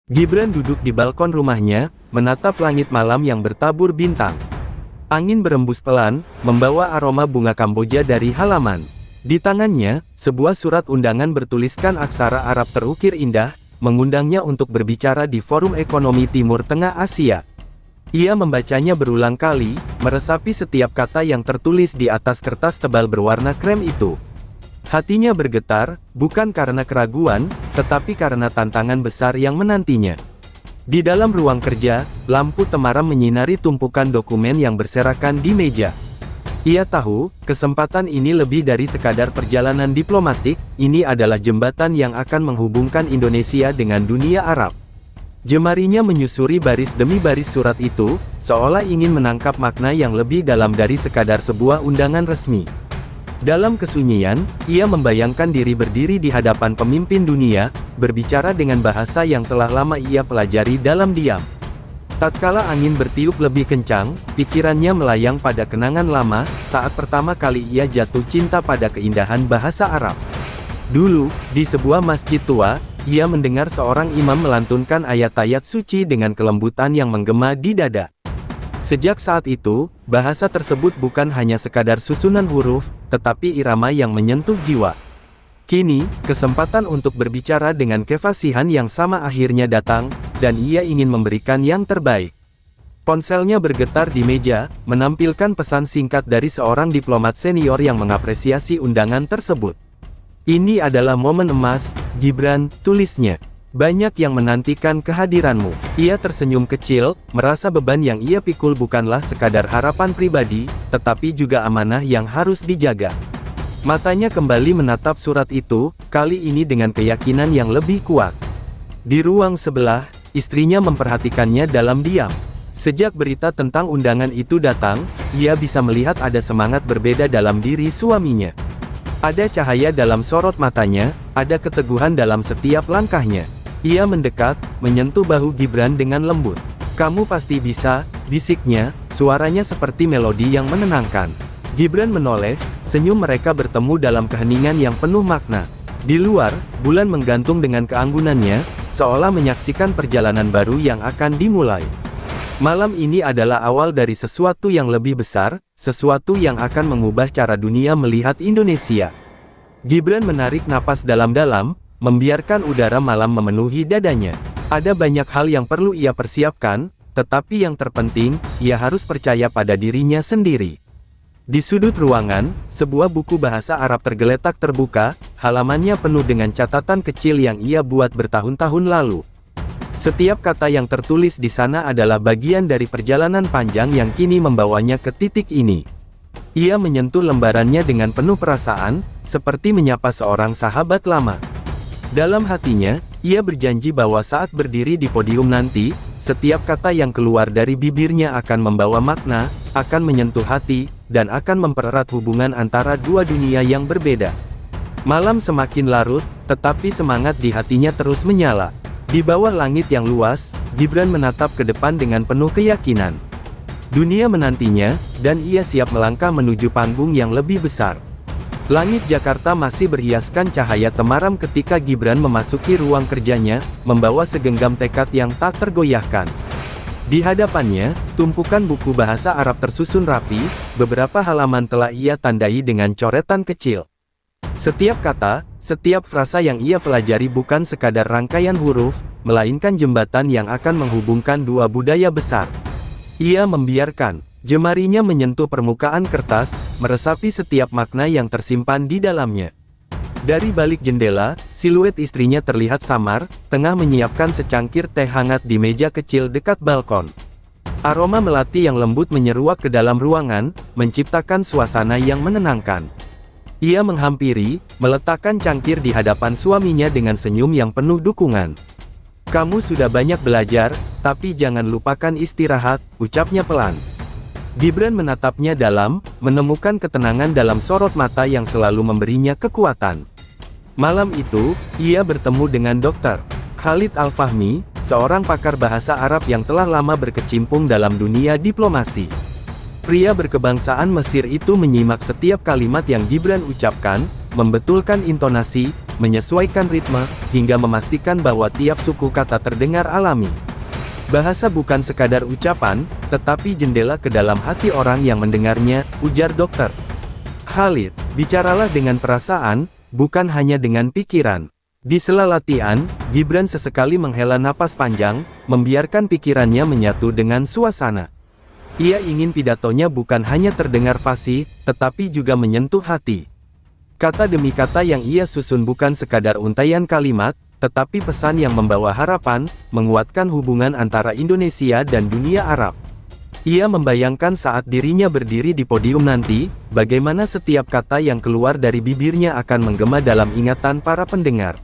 Gibran duduk di balkon rumahnya, menatap langit malam yang bertabur bintang. Angin berembus pelan, membawa aroma bunga Kamboja dari halaman. Di tangannya, sebuah surat undangan bertuliskan aksara Arab terukir indah, mengundangnya untuk berbicara di Forum Ekonomi Timur Tengah Asia. Ia membacanya berulang kali, meresapi setiap kata yang tertulis di atas kertas tebal berwarna krem itu. Hatinya bergetar, bukan karena keraguan, tetapi karena tantangan besar yang menantinya. Di dalam ruang kerja, lampu temaram menyinari tumpukan dokumen yang berserakan di meja. Ia tahu, kesempatan ini lebih dari sekadar perjalanan diplomatik, ini adalah jembatan yang akan menghubungkan Indonesia dengan dunia Arab. Jemarinya menyusuri baris demi baris surat itu, seolah ingin menangkap makna yang lebih dalam dari sekadar sebuah undangan resmi. Dalam kesunyian, ia membayangkan diri berdiri di hadapan pemimpin dunia, berbicara dengan bahasa yang telah lama ia pelajari dalam diam. Tatkala angin bertiup lebih kencang, pikirannya melayang pada kenangan lama, saat pertama kali ia jatuh cinta pada keindahan bahasa Arab. Dulu, di sebuah masjid tua, ia mendengar seorang imam melantunkan ayat-ayat suci dengan kelembutan yang menggema di dada. Sejak saat itu, bahasa tersebut bukan hanya sekadar susunan huruf, tetapi irama yang menyentuh jiwa. Kini, kesempatan untuk berbicara dengan kefasihan yang sama akhirnya datang, dan ia ingin memberikan yang terbaik. Ponselnya bergetar di meja, menampilkan pesan singkat dari seorang diplomat senior yang mengapresiasi undangan tersebut. "Ini adalah momen emas, Gibran," tulisnya. "Banyak yang menantikan kehadiranmu." Ia tersenyum kecil, merasa beban yang ia pikul bukanlah sekadar harapan pribadi, tetapi juga amanah yang harus dijaga. Matanya kembali menatap surat itu, kali ini dengan keyakinan yang lebih kuat. Di ruang sebelah, istrinya memperhatikannya dalam diam. Sejak berita tentang undangan itu datang, ia bisa melihat ada semangat berbeda dalam diri suaminya. Ada cahaya dalam sorot matanya, ada keteguhan dalam setiap langkahnya. Ia mendekat, menyentuh bahu Gibran dengan lembut. "Kamu pasti bisa," bisiknya, suaranya seperti melodi yang menenangkan. Gibran menoleh, senyum mereka bertemu dalam keheningan yang penuh makna. Di luar, bulan menggantung dengan keanggunannya, seolah menyaksikan perjalanan baru yang akan dimulai. Malam ini adalah awal dari sesuatu yang lebih besar, sesuatu yang akan mengubah cara dunia melihat Indonesia. Gibran menarik napas dalam-dalam, membiarkan udara malam memenuhi dadanya. Ada banyak hal yang perlu ia persiapkan, tetapi yang terpenting, ia harus percaya pada dirinya sendiri. Di sudut ruangan, sebuah buku bahasa Arab tergeletak terbuka, halamannya penuh dengan catatan kecil yang ia buat bertahun-tahun lalu. Setiap kata yang tertulis di sana adalah bagian dari perjalanan panjang yang kini membawanya ke titik ini. Ia menyentuh lembarannya dengan penuh perasaan, seperti menyapa seorang sahabat lama. Dalam hatinya, ia berjanji bahwa saat berdiri di podium nanti, setiap kata yang keluar dari bibirnya akan membawa makna, akan menyentuh hati, dan akan mempererat hubungan antara dua dunia yang berbeda. Malam semakin larut, tetapi semangat di hatinya terus menyala. Di bawah langit yang luas, Gibran menatap ke depan dengan penuh keyakinan. Dunia menantinya, dan ia siap melangkah menuju panggung yang lebih besar. Langit Jakarta masih berhiaskan cahaya temaram ketika Gibran memasuki ruang kerjanya, membawa segenggam tekad yang tak tergoyahkan. Di hadapannya, tumpukan buku bahasa Arab tersusun rapi, beberapa halaman telah ia tandai dengan coretan kecil. Setiap kata, setiap frasa yang ia pelajari bukan sekadar rangkaian huruf, melainkan jembatan yang akan menghubungkan dua budaya besar. Ia membiarkan jemarinya menyentuh permukaan kertas, meresapi setiap makna yang tersimpan di dalamnya. Dari balik jendela, siluet istrinya terlihat samar, tengah menyiapkan secangkir teh hangat di meja kecil dekat balkon. Aroma melati yang lembut menyeruak ke dalam ruangan, menciptakan suasana yang menenangkan. Ia menghampiri, meletakkan cangkir di hadapan suaminya dengan senyum yang penuh dukungan. "Kamu sudah banyak belajar, tapi jangan lupakan istirahat," ucapnya pelan. Gibran menatapnya dalam, menemukan ketenangan dalam sorot mata yang selalu memberinya kekuatan. Malam itu, ia bertemu dengan Dr. Khalid Al-Fahmi, seorang pakar bahasa Arab yang telah lama berkecimpung dalam dunia diplomasi. Pria berkebangsaan Mesir itu menyimak setiap kalimat yang Gibran ucapkan, membetulkan intonasi, menyesuaikan ritme, hingga memastikan bahwa tiap suku kata terdengar alami. Bahasa bukan sekadar ucapan, tetapi jendela ke dalam hati orang yang mendengarnya, ujar dokter Khalid. Bicaralah dengan perasaan, bukan hanya dengan pikiran. Di sela latihan, Gibran sesekali menghela napas panjang, membiarkan pikirannya menyatu dengan suasana. Ia ingin pidatonya bukan hanya terdengar fasih, tetapi juga menyentuh hati. Kata demi kata yang ia susun bukan sekadar untaian kalimat, tetapi pesan yang membawa harapan, menguatkan hubungan antara Indonesia dan dunia Arab. Ia membayangkan saat dirinya berdiri di podium nanti, bagaimana setiap kata yang keluar dari bibirnya akan menggema dalam ingatan para pendengar.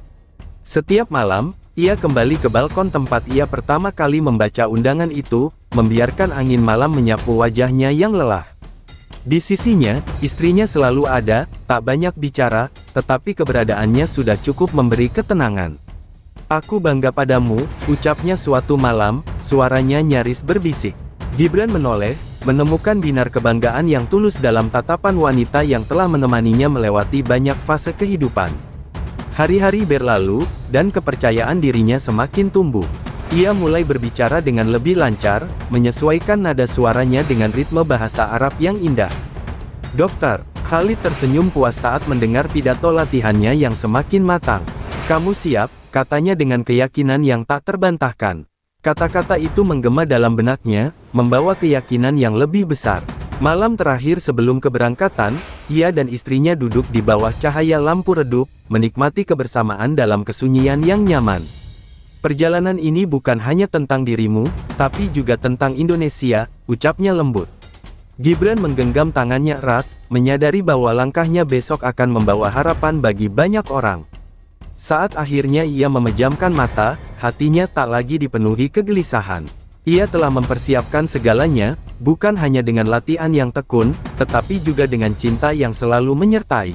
Setiap malam, ia kembali ke balkon tempat ia pertama kali membaca undangan itu, membiarkan angin malam menyapu wajahnya yang lelah. Di sisinya, istrinya selalu ada, tak banyak bicara, tetapi keberadaannya sudah cukup memberi ketenangan. "Aku bangga padamu," ucapnya suatu malam, suaranya nyaris berbisik. Gibran menoleh, menemukan binar kebanggaan yang tulus dalam tatapan wanita yang telah menemaninya melewati banyak fase kehidupan. Hari-hari berlalu, dan kepercayaan dirinya semakin tumbuh. Ia mulai berbicara dengan lebih lancar, menyesuaikan nada suaranya dengan ritme bahasa Arab yang indah. Dokter Khalid tersenyum puas saat mendengar pidato latihannya yang semakin matang. "Kamu siap?" katanya dengan keyakinan yang tak terbantahkan. Kata-kata itu menggema dalam benaknya, membawa keyakinan yang lebih besar. Malam terakhir sebelum keberangkatan, ia dan istrinya duduk di bawah cahaya lampu redup, menikmati kebersamaan dalam kesunyian yang nyaman. "Perjalanan ini bukan hanya tentang dirimu, tapi juga tentang Indonesia," ucapnya lembut. Gibran menggenggam tangannya erat, menyadari bahwa langkahnya besok akan membawa harapan bagi banyak orang. Saat akhirnya ia memejamkan mata, hatinya tak lagi dipenuhi kegelisahan. Ia telah mempersiapkan segalanya, bukan hanya dengan latihan yang tekun, tetapi juga dengan cinta yang selalu menyertai.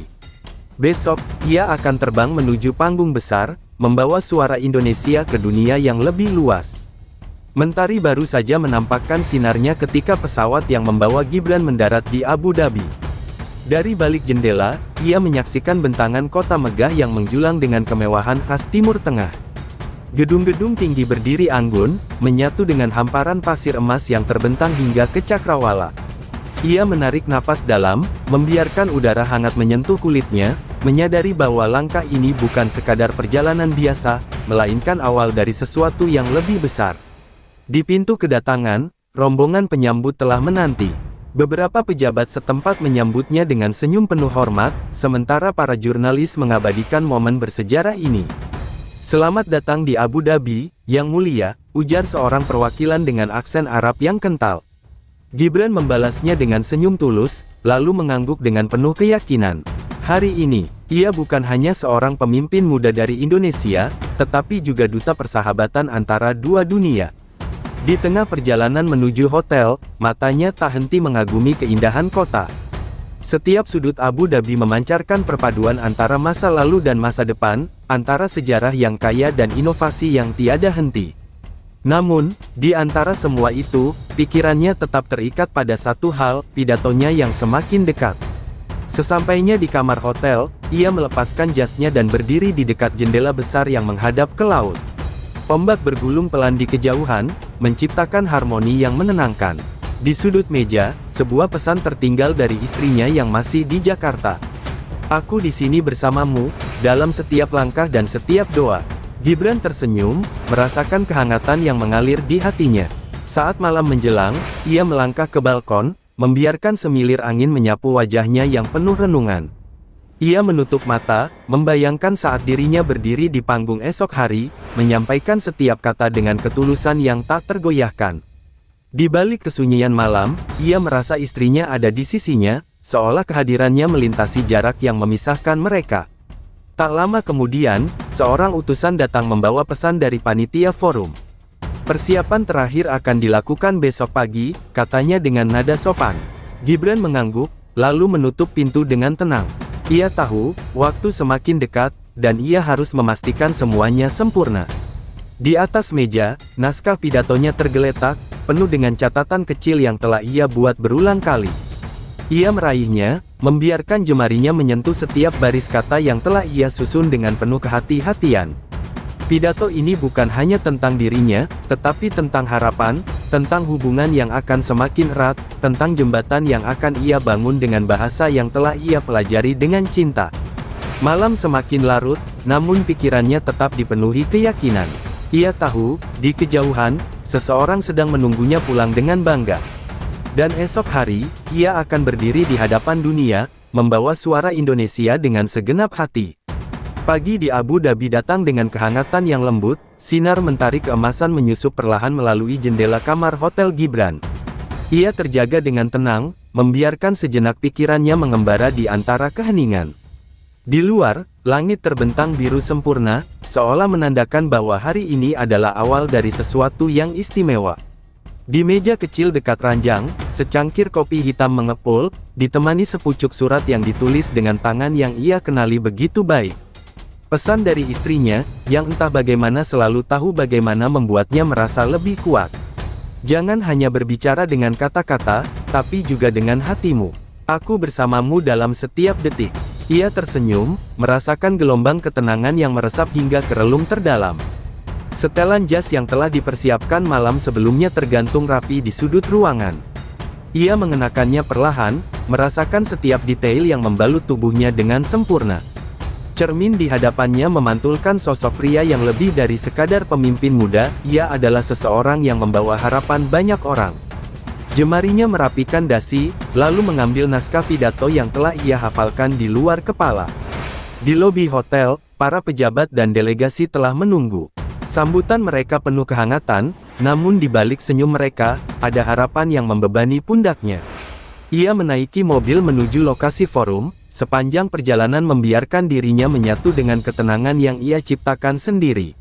Besok, ia akan terbang menuju panggung besar, membawa suara Indonesia ke dunia yang lebih luas. Mentari baru saja menampakkan sinarnya ketika pesawat yang membawa Gibran mendarat di Abu Dhabi. Dari balik jendela, ia menyaksikan bentangan kota megah yang menjulang dengan kemewahan khas Timur Tengah. Gedung-gedung tinggi berdiri anggun, menyatu dengan hamparan pasir emas yang terbentang hingga ke cakrawala. Ia menarik napas dalam, membiarkan udara hangat menyentuh kulitnya, menyadari bahwa langkah ini bukan sekadar perjalanan biasa, melainkan awal dari sesuatu yang lebih besar. Di pintu kedatangan, rombongan penyambut telah menanti. Beberapa pejabat setempat menyambutnya dengan senyum penuh hormat, sementara para jurnalis mengabadikan momen bersejarah ini. "Selamat datang di Abu Dhabi, Yang Mulia," ujar seorang perwakilan dengan aksen Arab yang kental. Gibran membalasnya dengan senyum tulus, lalu mengangguk dengan penuh keyakinan. Hari ini, ia bukan hanya seorang pemimpin muda dari Indonesia, tetapi juga duta persahabatan antara dua dunia. Di tengah perjalanan menuju hotel, matanya tak henti mengagumi keindahan kota. Setiap sudut Abu Dhabi memancarkan perpaduan antara masa lalu dan masa depan, antara sejarah yang kaya dan inovasi yang tiada henti. Namun, di antara semua itu, pikirannya tetap terikat pada satu hal, pidatonya yang semakin dekat. Sesampainya di kamar hotel, ia melepaskan jasnya dan berdiri di dekat jendela besar yang menghadap ke laut. Ombak bergulung pelan di kejauhan, menciptakan harmoni yang menenangkan. Di sudut meja, sebuah pesan tertinggal dari istrinya yang masih di Jakarta. "Aku di sini bersamamu, dalam setiap langkah dan setiap doa." Gibran tersenyum, merasakan kehangatan yang mengalir di hatinya. Saat malam menjelang, ia melangkah ke balkon, membiarkan semilir angin menyapu wajahnya yang penuh renungan. Ia menutup mata, membayangkan saat dirinya berdiri di panggung esok hari, menyampaikan setiap kata dengan ketulusan yang tak tergoyahkan. Di balik kesunyian malam, ia merasa istrinya ada di sisinya, seolah kehadirannya melintasi jarak yang memisahkan mereka. Tak lama kemudian, seorang utusan datang membawa pesan dari panitia forum. "Persiapan terakhir akan dilakukan besok pagi," katanya dengan nada sopan. Gibran mengangguk, lalu menutup pintu dengan tenang. Ia tahu, waktu semakin dekat, dan ia harus memastikan semuanya sempurna. Di atas meja, naskah pidatonya tergeletak, penuh dengan catatan kecil yang telah ia buat berulang kali. Ia meraihnya, membiarkan jemarinya menyentuh setiap baris kata yang telah ia susun dengan penuh kehati-hatian. Pidato ini bukan hanya tentang dirinya, tetapi tentang harapan, tentang hubungan yang akan semakin erat, tentang jembatan yang akan ia bangun dengan bahasa yang telah ia pelajari dengan cinta. Malam semakin larut, namun pikirannya tetap dipenuhi keyakinan. Ia tahu, di kejauhan, seseorang sedang menunggunya pulang dengan bangga. Dan esok hari, ia akan berdiri di hadapan dunia, membawa suara Indonesia dengan segenap hati. Pagi di Abu Dhabi datang dengan kehangatan yang lembut, sinar mentari keemasan menyusup perlahan melalui jendela kamar hotel Gibran. Ia terjaga dengan tenang, membiarkan sejenak pikirannya mengembara di antara keheningan. Di luar, langit terbentang biru sempurna, seolah menandakan bahwa hari ini adalah awal dari sesuatu yang istimewa. Di meja kecil dekat ranjang, secangkir kopi hitam mengepul, ditemani sepucuk surat yang ditulis dengan tangan yang ia kenali begitu baik. Pesan dari istrinya, yang entah bagaimana selalu tahu bagaimana membuatnya merasa lebih kuat. Jangan hanya berbicara dengan kata-kata, tapi juga dengan hatimu. Aku bersamamu dalam setiap detik. Ia tersenyum, merasakan gelombang ketenangan yang meresap hingga ke relung terdalam. Setelan jas yang telah dipersiapkan malam sebelumnya tergantung rapi di sudut ruangan. Ia mengenakannya perlahan, merasakan setiap detail yang membalut tubuhnya dengan sempurna. Cermin di hadapannya memantulkan sosok pria yang lebih dari sekadar pemimpin muda, ia adalah seseorang yang membawa harapan banyak orang. Jemarinya merapikan dasi, lalu mengambil naskah pidato yang telah ia hafalkan di luar kepala. Di lobi hotel, para pejabat dan delegasi telah menunggu. Sambutan mereka penuh kehangatan, namun di balik senyum mereka, ada harapan yang membebani pundaknya. Ia menaiki mobil menuju lokasi forum, sepanjang perjalanan membiarkan dirinya menyatu dengan ketenangan yang ia ciptakan sendiri.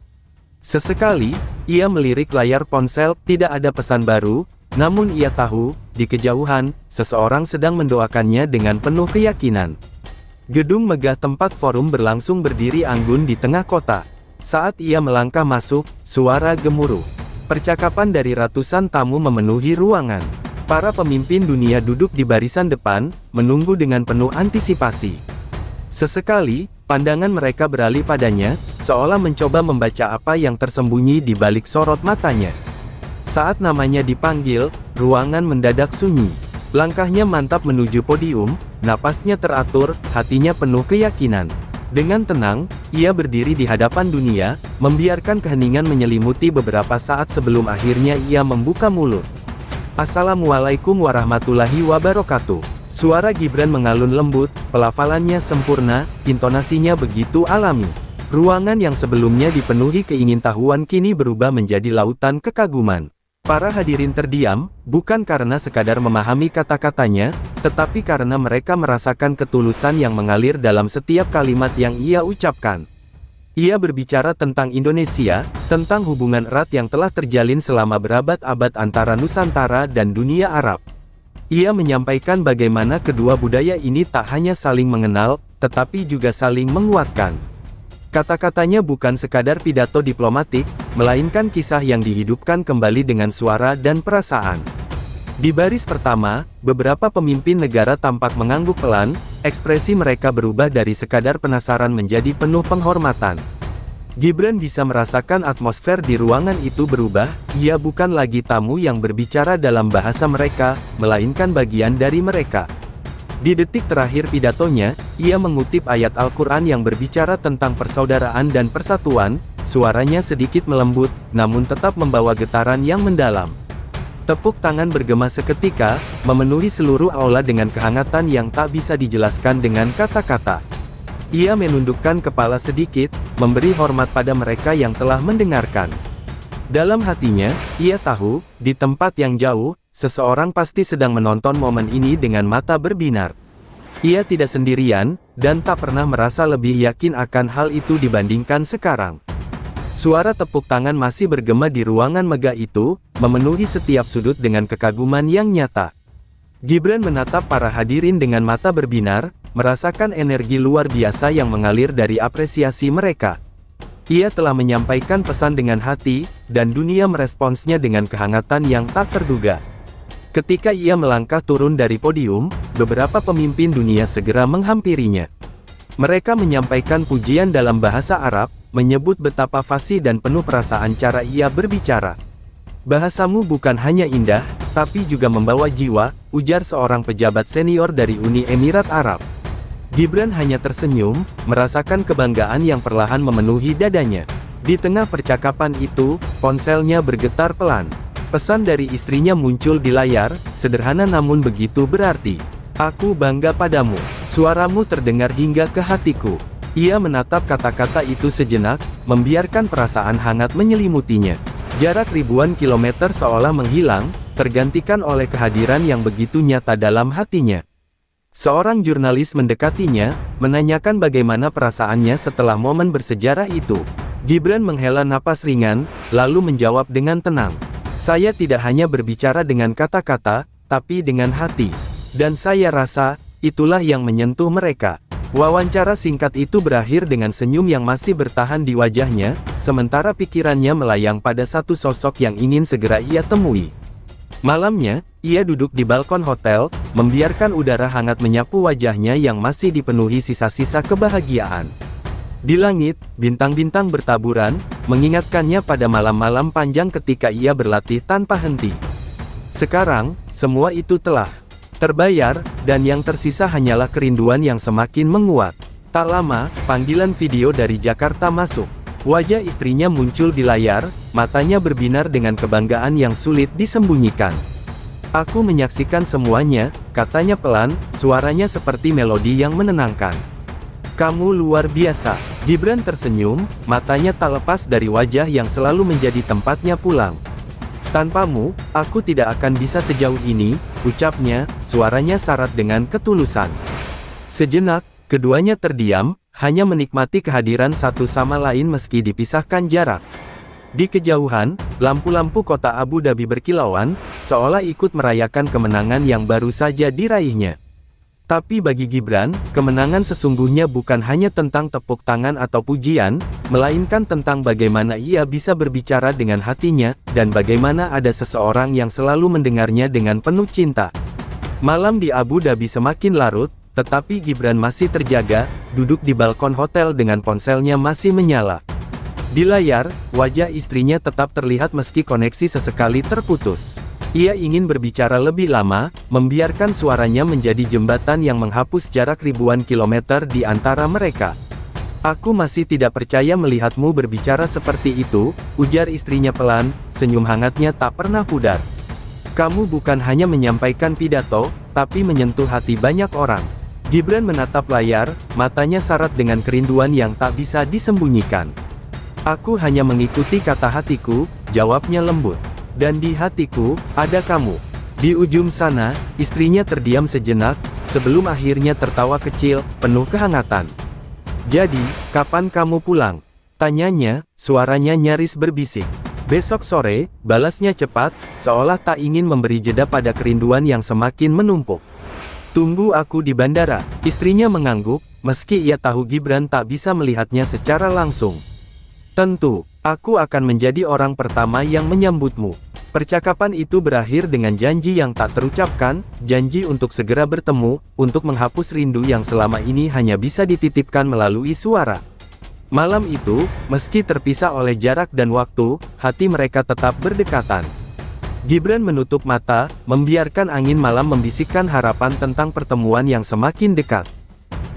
Sesekali, ia melirik layar ponsel, tidak ada pesan baru, namun ia tahu, di kejauhan, seseorang sedang mendoakannya dengan penuh keyakinan. Gedung megah tempat forum berlangsung berdiri anggun di tengah kota. Saat ia melangkah masuk, suara gemuruh. Percakapan dari ratusan tamu memenuhi ruangan. Para pemimpin dunia duduk di barisan depan, menunggu dengan penuh antisipasi. Sesekali, pandangan mereka beralih padanya, seolah mencoba membaca apa yang tersembunyi di balik sorot matanya. Saat namanya dipanggil, ruangan mendadak sunyi. Langkahnya mantap menuju podium, napasnya teratur, hatinya penuh keyakinan. Dengan tenang, ia berdiri di hadapan dunia, membiarkan keheningan menyelimuti beberapa saat sebelum akhirnya ia membuka mulut. Assalamualaikum warahmatullahi wabarakatuh. Suara Gibran mengalun lembut, pelafalannya sempurna, intonasinya begitu alami. Ruangan yang sebelumnya dipenuhi keingintahuan kini berubah menjadi lautan kekaguman. Para hadirin terdiam, bukan karena sekadar memahami kata-katanya, tetapi karena mereka merasakan ketulusan yang mengalir dalam setiap kalimat yang ia ucapkan. Ia berbicara tentang Indonesia, tentang hubungan erat yang telah terjalin selama berabad-abad antara Nusantara dan dunia Arab. Ia menyampaikan bagaimana kedua budaya ini tak hanya saling mengenal, tetapi juga saling menguatkan. Kata-katanya bukan sekadar pidato diplomatik, melainkan kisah yang dihidupkan kembali dengan suara dan perasaan. Di baris pertama, beberapa pemimpin negara tampak mengangguk pelan, ekspresi mereka berubah dari sekadar penasaran menjadi penuh penghormatan. Gibran bisa merasakan atmosfer di ruangan itu berubah, ia bukan lagi tamu yang berbicara dalam bahasa mereka, melainkan bagian dari mereka. Di detik terakhir pidatonya, ia mengutip ayat Al-Quran yang berbicara tentang persaudaraan dan persatuan, suaranya sedikit melembut, namun tetap membawa getaran yang mendalam. Tepuk tangan bergema seketika, memenuhi seluruh aula dengan kehangatan yang tak bisa dijelaskan dengan kata-kata. Ia menundukkan kepala sedikit, memberi hormat pada mereka yang telah mendengarkan. Dalam hatinya, ia tahu, di tempat yang jauh, seseorang pasti sedang menonton momen ini dengan mata berbinar. Ia tidak sendirian, dan tak pernah merasa lebih yakin akan hal itu dibandingkan sekarang. Suara tepuk tangan masih bergema di ruangan megah itu, memenuhi setiap sudut dengan kekaguman yang nyata. Gibran menatap para hadirin dengan mata berbinar, merasakan energi luar biasa yang mengalir dari apresiasi mereka. Ia telah menyampaikan pesan dengan hati, dan dunia meresponsnya dengan kehangatan yang tak terduga. Ketika ia melangkah turun dari podium, beberapa pemimpin dunia segera menghampirinya. Mereka menyampaikan pujian dalam bahasa Arab, menyebut betapa fasih dan penuh perasaan cara ia berbicara. "Bahasamu bukan hanya indah, tapi juga membawa jiwa," ujar seorang pejabat senior dari Uni Emirat Arab. Gibran hanya tersenyum, merasakan kebanggaan yang perlahan memenuhi dadanya. Di tengah percakapan itu, ponselnya bergetar pelan. Pesan dari istrinya muncul di layar, sederhana namun begitu berarti. "Aku bangga padamu. Suaramu terdengar hingga ke hatiku." Ia menatap kata-kata itu sejenak, membiarkan perasaan hangat menyelimutinya. Jarak ribuan kilometer seolah menghilang, tergantikan oleh kehadiran yang begitu nyata dalam hatinya. Seorang jurnalis mendekatinya, menanyakan bagaimana perasaannya setelah momen bersejarah itu. Gibran menghela napas ringan, lalu menjawab dengan tenang. "Saya tidak hanya berbicara dengan kata-kata, tapi dengan hati. Dan saya rasa, itulah yang menyentuh mereka." Wawancara singkat itu berakhir dengan senyum yang masih bertahan di wajahnya, sementara pikirannya melayang pada satu sosok yang ingin segera ia temui. Malamnya, ia duduk di balkon hotel, membiarkan udara hangat menyapu wajahnya yang masih dipenuhi sisa-sisa kebahagiaan. Di langit, bintang-bintang bertaburan, mengingatkannya pada malam-malam panjang ketika ia berlatih tanpa henti. Sekarang, semua itu telah terbayar, dan yang tersisa hanyalah kerinduan yang semakin menguat. Tak lama, panggilan video dari Jakarta masuk. Wajah istrinya muncul di layar, matanya berbinar dengan kebanggaan yang sulit disembunyikan. "Aku menyaksikan semuanya," katanya pelan, suaranya seperti melodi yang menenangkan. "Kamu luar biasa." Gibran tersenyum, matanya tak lepas dari wajah yang selalu menjadi tempatnya pulang. "Tanpamu, aku tidak akan bisa sejauh ini," ucapnya, suaranya syarat dengan ketulusan. Sejenak, keduanya terdiam, hanya menikmati kehadiran satu sama lain meski dipisahkan jarak. Di kejauhan, lampu-lampu kota Abu Dhabi berkilauan, seolah ikut merayakan kemenangan yang baru saja diraihnya. Tapi bagi Gibran, kemenangan sesungguhnya bukan hanya tentang tepuk tangan atau pujian, melainkan tentang bagaimana ia bisa berbicara dengan hatinya, dan bagaimana ada seseorang yang selalu mendengarnya dengan penuh cinta. Malam di Abu Dhabi semakin larut, tetapi Gibran masih terjaga, duduk di balkon hotel dengan ponselnya masih menyala. Di layar, wajah istrinya tetap terlihat meski koneksi sesekali terputus. Ia ingin berbicara lebih lama, membiarkan suaranya menjadi jembatan yang menghapus jarak ribuan kilometer di antara mereka. "Aku masih tidak percaya melihatmu berbicara seperti itu," ujar istrinya pelan, senyum hangatnya tak pernah pudar. "Kamu bukan hanya menyampaikan pidato, tapi menyentuh hati banyak orang." Gibran menatap layar, matanya syarat dengan kerinduan yang tak bisa disembunyikan. "Aku hanya mengikuti kata hatiku," jawabnya lembut. "Dan di hatiku, ada kamu." Di ujung sana, istrinya terdiam sejenak, sebelum akhirnya tertawa kecil, penuh kehangatan. "Jadi, kapan kamu pulang?" tanyanya, suaranya nyaris berbisik. "Besok sore," balasnya cepat, seolah tak ingin memberi jeda pada kerinduan yang semakin menumpuk. "Tunggu aku di bandara." Istrinya mengangguk, meski ia tahu Gibran tak bisa melihatnya secara langsung. "Tentu, aku akan menjadi orang pertama yang menyambutmu." Percakapan itu berakhir dengan janji yang tak terucapkan, janji untuk segera bertemu, untuk menghapus rindu yang selama ini hanya bisa dititipkan melalui suara. Malam itu, meski terpisah oleh jarak dan waktu, hati mereka tetap berdekatan. Gibran menutup mata, membiarkan angin malam membisikkan harapan tentang pertemuan yang semakin dekat.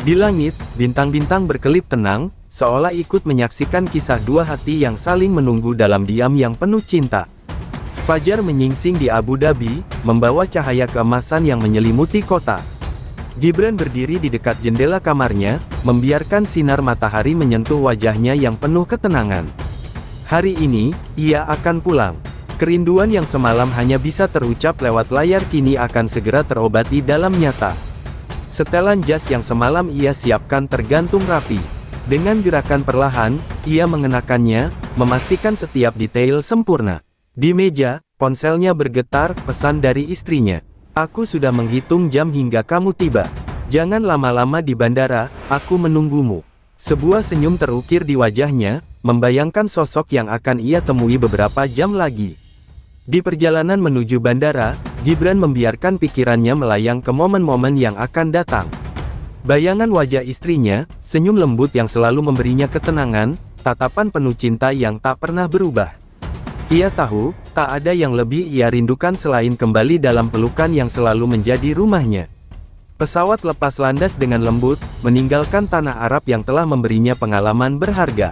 Di langit, bintang-bintang berkelip tenang, seolah ikut menyaksikan kisah dua hati yang saling menunggu dalam diam yang penuh cinta. Fajar menyingsing di Abu Dhabi, membawa cahaya keemasan yang menyelimuti kota. Gibran berdiri di dekat jendela kamarnya, membiarkan sinar matahari menyentuh wajahnya yang penuh ketenangan. Hari ini, ia akan pulang. Kerinduan yang semalam hanya bisa terucap lewat layar kini akan segera terobati dalam nyata. Setelan jas yang semalam ia siapkan tergantung rapi. Dengan gerakan perlahan, ia mengenakannya, memastikan setiap detail sempurna. Di meja, ponselnya bergetar, pesan dari istrinya. "Aku sudah menghitung jam hingga kamu tiba. Jangan lama-lama di bandara, aku menunggumu." Sebuah senyum terukir di wajahnya, membayangkan sosok yang akan ia temui beberapa jam lagi. Di perjalanan menuju bandara, Gibran membiarkan pikirannya melayang ke momen-momen yang akan datang. Bayangan wajah istrinya, senyum lembut yang selalu memberinya ketenangan, tatapan penuh cinta yang tak pernah berubah. Ia tahu, tak ada yang lebih ia rindukan selain kembali dalam pelukan yang selalu menjadi rumahnya. Pesawat lepas landas dengan lembut, meninggalkan tanah Arab yang telah memberinya pengalaman berharga.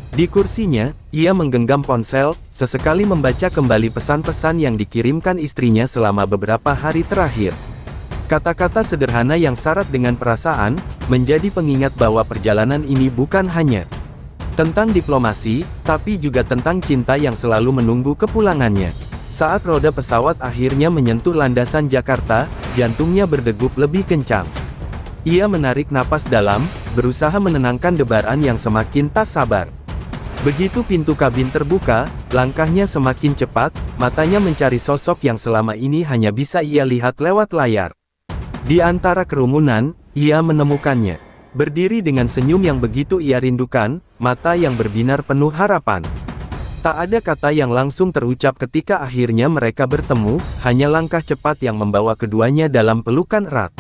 Di kursinya, ia menggenggam ponsel, sesekali membaca kembali pesan-pesan yang dikirimkan istrinya selama beberapa hari terakhir. Kata-kata sederhana yang syarat dengan perasaan, menjadi pengingat bahwa perjalanan ini bukan hanya tentang diplomasi, tapi juga tentang cinta yang selalu menunggu kepulangannya. Saat roda pesawat akhirnya menyentuh landasan Jakarta, jantungnya berdegup lebih kencang. Ia menarik napas dalam, berusaha menenangkan debaran yang semakin tak sabar. Begitu pintu kabin terbuka, langkahnya semakin cepat, matanya mencari sosok yang selama ini hanya bisa ia lihat lewat layar. Di antara kerumunan, ia menemukannya. Berdiri dengan senyum yang begitu ia rindukan, mata yang berbinar penuh harapan. Tak ada kata yang langsung terucap ketika akhirnya mereka bertemu, hanya langkah cepat yang membawa keduanya dalam pelukan erat.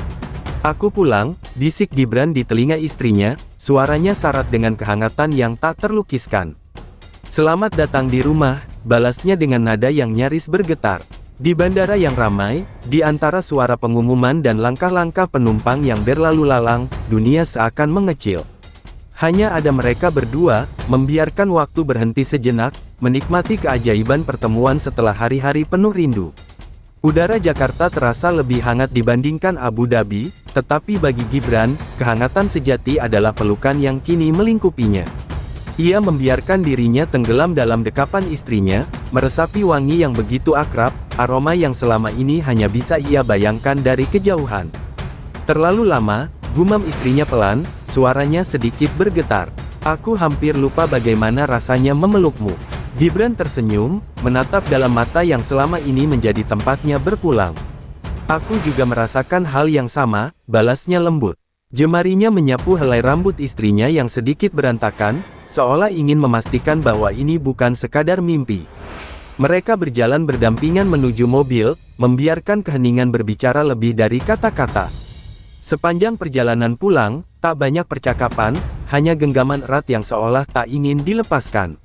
"Aku pulang," bisik Gibran di telinga istrinya, suaranya syarat dengan kehangatan yang tak terlukiskan. "Selamat datang di rumah," balasnya dengan nada yang nyaris bergetar. Di bandara yang ramai, di antara suara pengumuman dan langkah-langkah penumpang yang berlalu lalang, dunia seakan mengecil. Hanya ada mereka berdua, membiarkan waktu berhenti sejenak, menikmati keajaiban pertemuan setelah hari-hari penuh rindu. Udara Jakarta terasa lebih hangat dibandingkan Abu Dhabi, tetapi bagi Gibran, kehangatan sejati adalah pelukan yang kini melingkupinya. Ia membiarkan dirinya tenggelam dalam dekapan istrinya, meresapi wangi yang begitu akrab, aroma yang selama ini hanya bisa ia bayangkan dari kejauhan. "Terlalu lama," gumam istrinya pelan, suaranya sedikit bergetar. "Aku hampir lupa bagaimana rasanya memelukmu." Gibran tersenyum, menatap dalam mata yang selama ini menjadi tempatnya berpulang. "Aku juga merasakan hal yang sama," balasnya lembut. Jemarinya menyapu helai rambut istrinya yang sedikit berantakan, seolah ingin memastikan bahwa ini bukan sekadar mimpi. Mereka berjalan berdampingan menuju mobil, membiarkan keheningan berbicara lebih dari kata-kata. Sepanjang perjalanan pulang, tak banyak percakapan, hanya genggaman erat yang seolah tak ingin dilepaskan.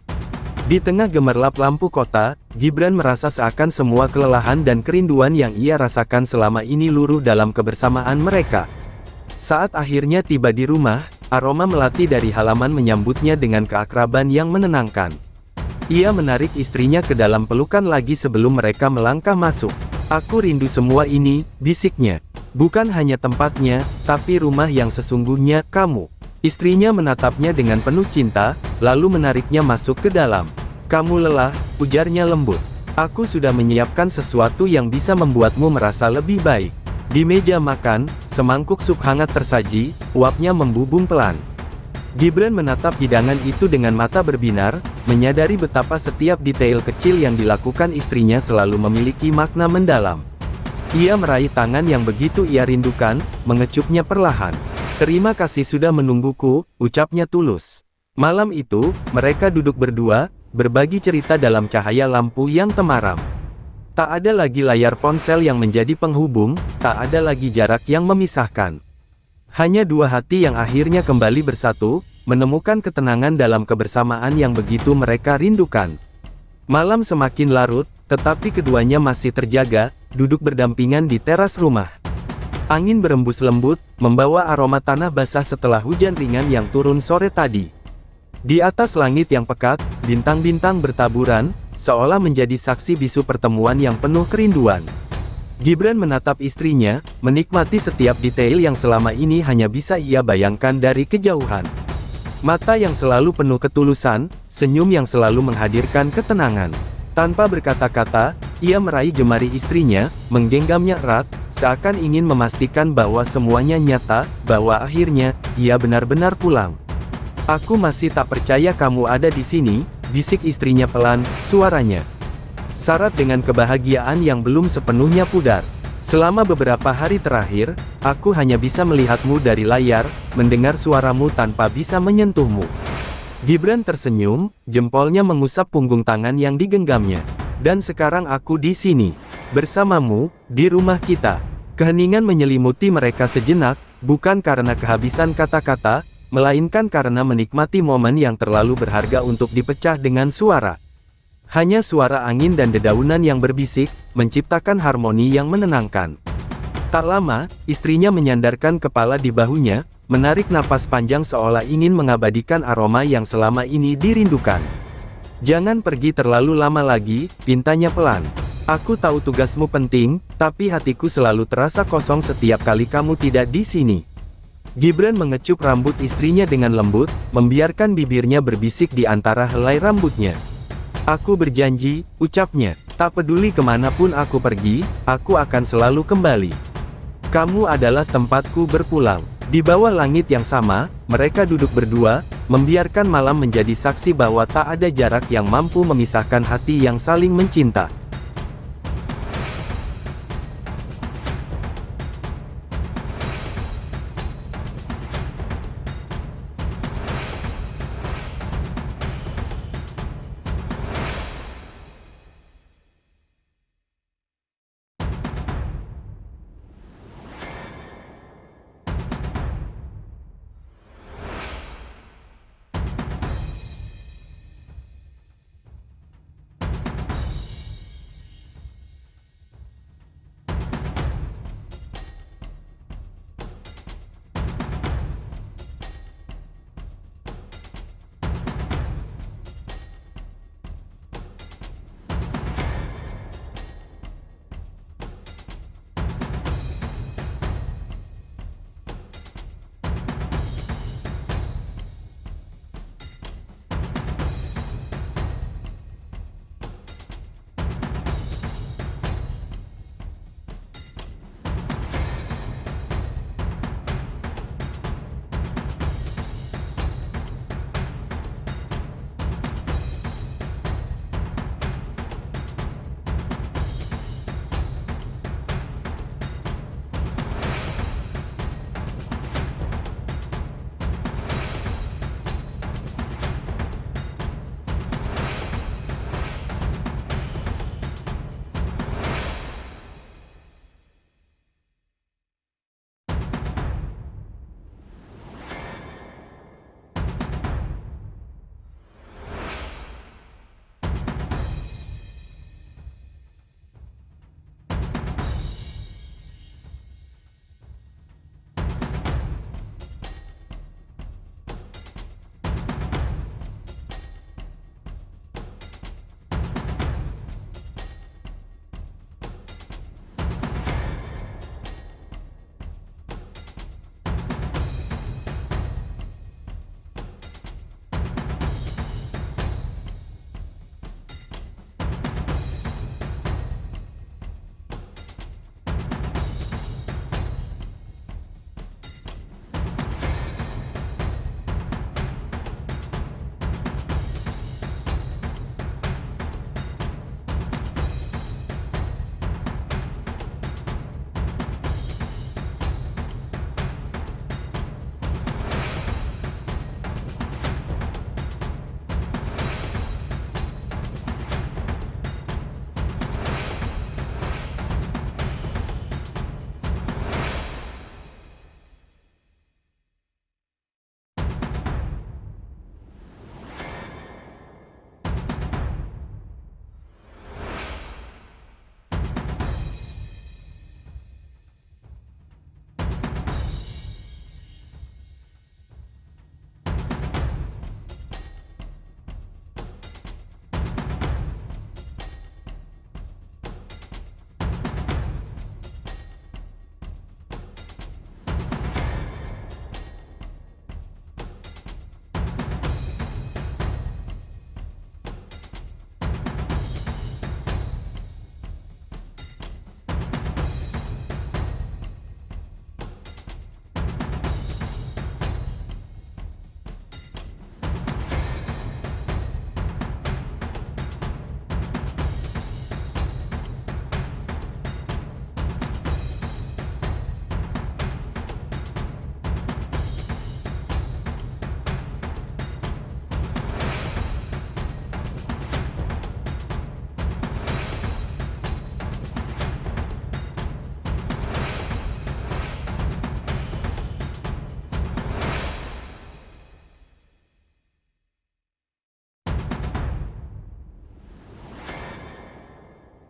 Di tengah gemerlap lampu kota, Gibran merasa seakan semua kelelahan dan kerinduan yang ia rasakan selama ini luruh dalam kebersamaan mereka. Saat akhirnya tiba di rumah, aroma melati dari halaman menyambutnya dengan keakraban yang menenangkan. Ia menarik istrinya ke dalam pelukan lagi sebelum mereka melangkah masuk. "Aku rindu semua ini," bisiknya. "Bukan hanya tempatnya, tapi rumah yang sesungguhnya, kamu." Istrinya menatapnya dengan penuh cinta, lalu menariknya masuk ke dalam. "Kamu lelah," ujarnya lembut. "Aku sudah menyiapkan sesuatu yang bisa membuatmu merasa lebih baik." Di meja makan, semangkuk sup hangat tersaji, uapnya membubung pelan. Gibran menatap hidangan itu dengan mata berbinar, menyadari betapa setiap detail kecil yang dilakukan istrinya selalu memiliki makna mendalam. Ia meraih tangan yang begitu ia rindukan, mengecupnya perlahan. "Terima kasih sudah menungguku," ucapnya tulus. Malam itu, mereka duduk berdua, berbagi cerita dalam cahaya lampu yang temaram. Tak ada lagi layar ponsel yang menjadi penghubung, tak ada lagi jarak yang memisahkan. Hanya dua hati yang akhirnya kembali bersatu, menemukan ketenangan dalam kebersamaan yang begitu mereka rindukan. Malam semakin larut, tetapi keduanya masih terjaga, duduk berdampingan di teras rumah. Angin berembus lembut, membawa aroma tanah basah setelah hujan ringan yang turun sore tadi. Di atas langit yang pekat, bintang-bintang bertaburan, seolah menjadi saksi bisu pertemuan yang penuh kerinduan. Gibran menatap istrinya, menikmati setiap detail yang selama ini hanya bisa ia bayangkan dari kejauhan. Mata yang selalu penuh ketulusan, senyum yang selalu menghadirkan ketenangan. Tanpa berkata-kata, ia meraih jemari istrinya, menggenggamnya erat, seakan ingin memastikan bahwa semuanya nyata, bahwa akhirnya, ia benar-benar pulang. "Aku masih tak percaya kamu ada di sini," bisik istrinya pelan, suaranya syarat dengan kebahagiaan yang belum sepenuhnya pudar. "Selama beberapa hari terakhir, aku hanya bisa melihatmu dari layar, mendengar suaramu tanpa bisa menyentuhmu." Gibran tersenyum, jempolnya mengusap punggung tangan yang digenggamnya. "Dan sekarang aku di sini." Bersamamu, di rumah kita. Keheningan menyelimuti mereka sejenak, bukan karena kehabisan kata-kata, melainkan karena menikmati momen yang terlalu berharga untuk dipecah dengan suara. Hanya suara angin dan dedaunan yang berbisik, menciptakan harmoni yang menenangkan. Tak lama, istrinya menyandarkan kepala di bahunya, menarik napas panjang seolah ingin mengabadikan aroma yang selama ini dirindukan. "Jangan pergi terlalu lama lagi," pintanya pelan. "Aku tahu tugasmu penting, tapi hatiku selalu terasa kosong setiap kali kamu tidak di sini." Gibran mengecup rambut istrinya dengan lembut, membiarkan bibirnya berbisik di antara helai rambutnya. "Aku berjanji," ucapnya, "tak peduli kemanapun aku pergi, aku akan selalu kembali. Kamu adalah tempatku berpulang." Di bawah langit yang sama, mereka duduk berdua, membiarkan malam menjadi saksi bahwa tak ada jarak yang mampu memisahkan hati yang saling mencinta.